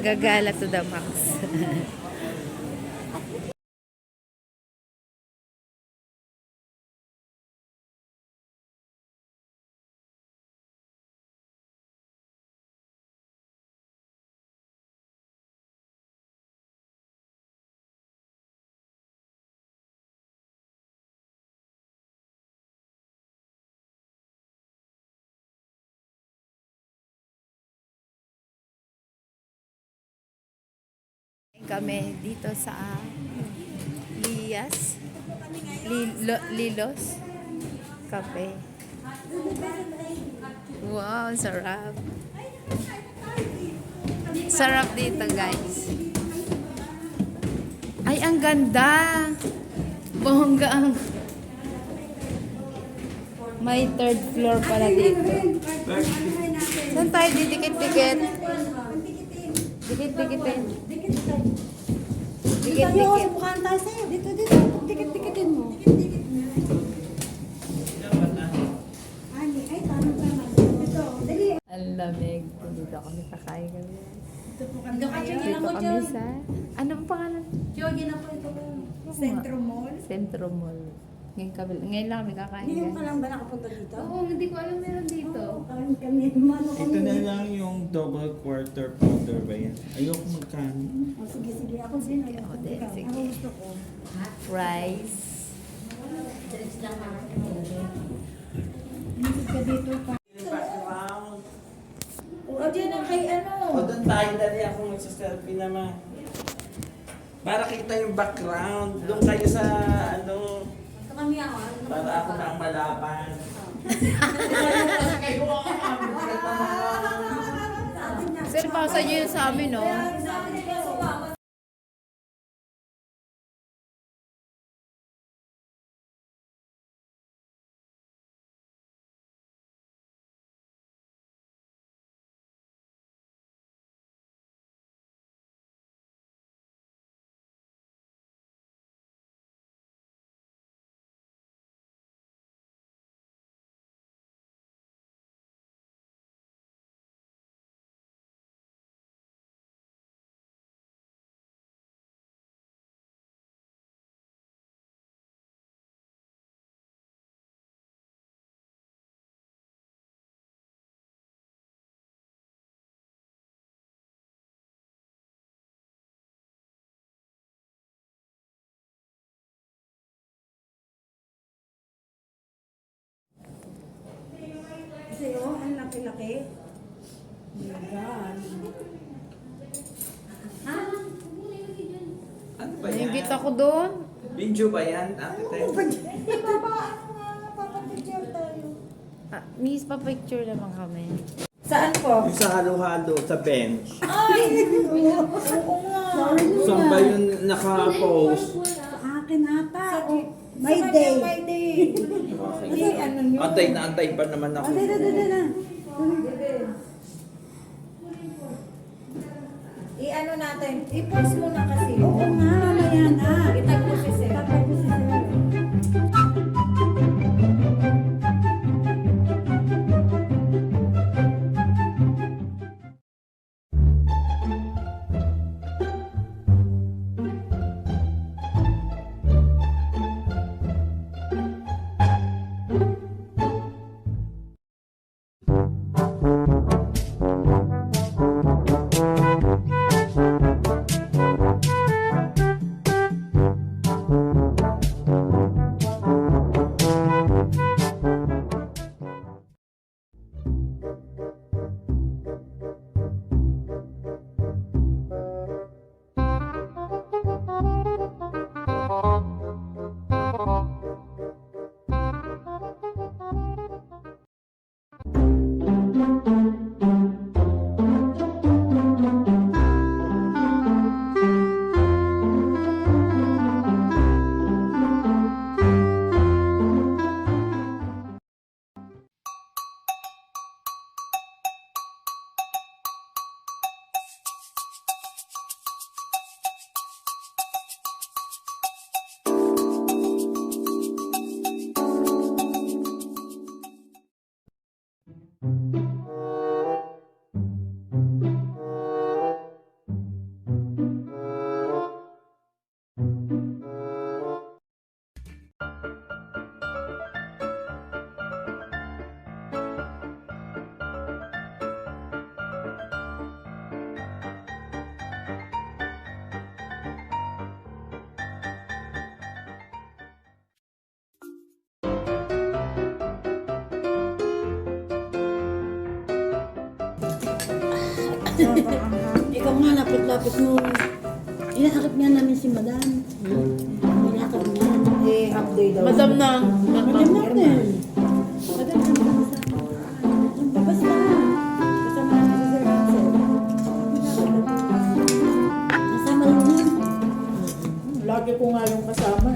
Gagala to the max. Kami dito sa Lilos Cafe. Wow, sarap. Sarap dito, guys. Ay, ang ganda. Bongga ang... May third floor pala dito. Saan tayo didikit-dikit? Dikit-dikitin. Dikit-dikit. Bukan tayo sa'yo. Dito. Dikit-dikitin mo. Ay, tanong ka na. Ito, dali. Ang lamig. Dito kami kakain kami. Ito po kami Dito kami sa... Anong pangalan? Jogi na po ito. Centro Mall. Centro Mall. Ngayon lang kami kakain. Ngayon ka lang ba nakapunta dito? Oo, hindi ko alam meron dito. Kami, mano kami. Ito na lang yung double quarter pounder ba yan? Ayoko magkano. Oh, sige. Ako din. Ako din, Ikaw, sige. Ako gusto ko. Rice. Misis ka dito pa. Background. O, dyan ang kay ano. O doon tayo dali ako magsaselfie naman. Para kita yung background. Doon kayo sa ano. Ito kami ako. Para ako na ang malaban. Sir, pausa niyo yun sa amin, no? Kasi ang laki-laki. Oh my God. Ano ba yan? Naibit ako doon. Video ba yan? Ate Ted? Papapicture tayo. Miss, pa-picture naman kami. Saan po? Yung sa halo-halo, sa bench. Ay! Oo nga. Saan ba yung naka-post? Sa akin ata. My day. My day. Okay. Ano yun? Antay na antay pa naman ako. na. I-ano natin, i-post mo na kasi. Oo nga, mamaya na. Itag mo si Sir. Tapos ko si Sir. Ikaw nga, lapit-lapit mo. Inaakit nga namin si Madam. Inaakit nga. I-update daw. Madam na. Madam natin. Madam natin. Basta. Kasama natin si Sir Ansel. Kasama lang yun. Lagi ko nga yung kasama.